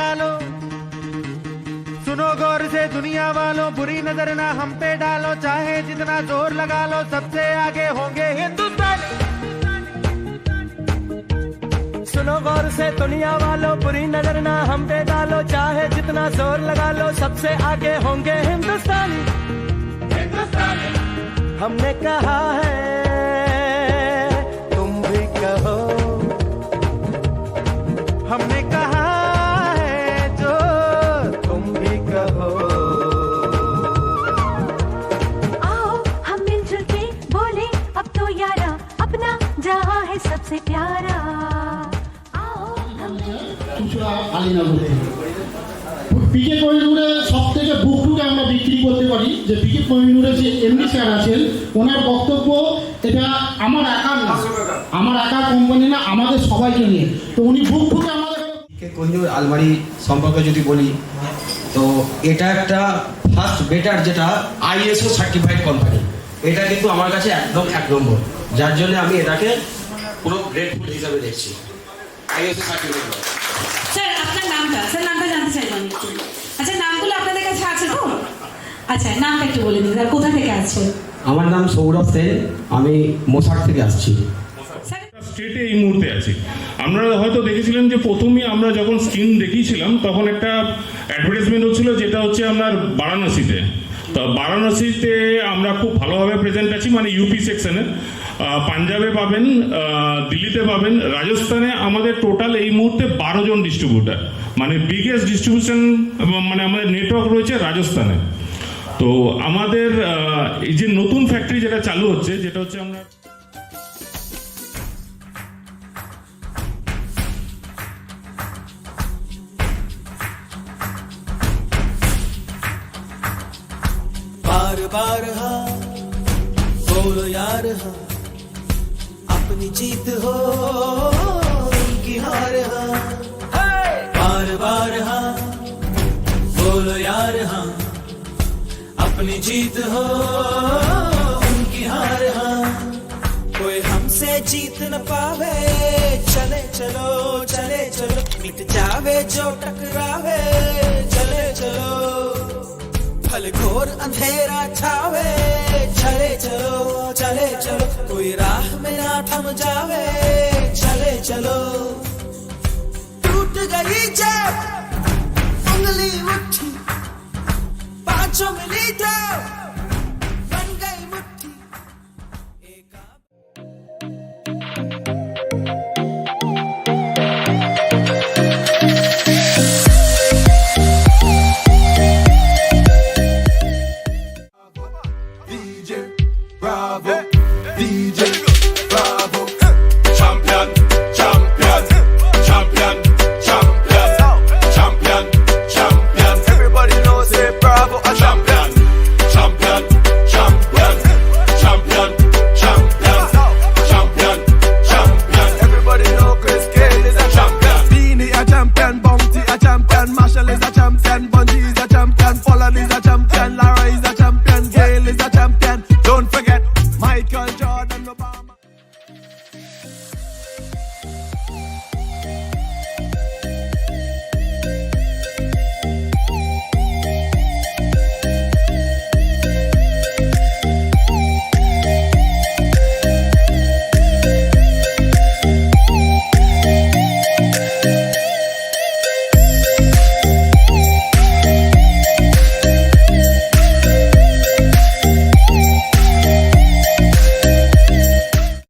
डालो। सुनो गौर से दुनिया वालों, बुरी नजर ना हम पे डालो, चाहे जितना जोर लगा लो सबसे आगे होंगे हिंदुस्तानी। सुनो गौर से दुनिया वालों, बुरी नजर ना हम पे डालो, चाहे जितना जोर लगा लो सबसे आगे होंगे हिंदुस्तानी। हमने कहा है तुम भी कहो, हमने कहा है जो तुम भी कहो। आओ हम मिलजुल के बोले अब तो यारा, अपना जहां है सबसे प्यारा। आओ हम পিকে কোহিনুরে সব থেকে বুকটুকে আমরা বিক্রি করতে পারি, যে পিকে কোহিনুরে যে এমডি স্যার আছেন ওনার বক্তব্য এটা আমার একার না, আমার একার কোম্পানি না, আমাদের সবাইকে নিয়ে। তো উনি বুকটুকে আমাদের পিকে কোহিনুর আলমারি সম্পর্কে যদি বলি, তো এটা একটা ফার্স্ট বেটার যেটা আইএসও সার্টিফাইড কোম্পানি। এটা কিন্তু আমার কাছে একদম এক নম্বর, যার জন্য আমি এটাকে পুরো গ্রেটফুল হিসাবে দেখছি। ISO certified. স্যার আপনার নামটা, স্যার নামটা জানতে চাইব আমি একটু। আচ্ছা নামগুলো আপনাদের কাছে আছে তো? আচ্ছা নামটা একটু বলে দিন, স্যার কোথা থেকে আসছে? আমার নাম সৌরভ সেন, আমি মোসাক থেকে আসছি। স্টেটে এই মুহূর্তে আছি। আপনারা হয়তো দেখেছিলেন যে প্রথমেই আমরা যখন স্ক্রিন দেখিয়েছিলাম তখন একটা অ্যাডভার্টাইজমেন্ট হচ্ছিল, যেটা হচ্ছে আপনার বারাণসীতে। তো বারাণসীতে আমরা খুব ভালোভাবে প্রেজেন্ট আছি, মানে ইউপি সেকশনে। পাঞ্জাবে পাবেন, দিল্লিতে পাবেন, রাজস্থানে আমাদের টোটাল এই মুহূর্তে 12 জন ডিস্ট্রিবিউটার, মানে বিগেস্ট ডিস্ট্রিবিউশন, মানে আমাদের নেটওয়ার্ক রয়েছে রাজস্থানে। তো আমাদের এই যে নতুন ফ্যাক্টরি যেটা চালু হচ্ছে, যেটা হচ্ছে আমরা बार बार हाँ बोलो यार, हाँ अपनी जीत हो उनकी हार, हाँ बार बार हाँ बोलो यार, हाँ अपनी जीत हो उनकी हार, हाँ कोई हमसे जीत न पावे, चले चलो चले चलो, मिट जावे जो टकरावे, चले चलो फल घोर अंधेरा छावे, चले चलो चले चलो, कोई राह में ना थम जावे, चले चलो। टूट गई जब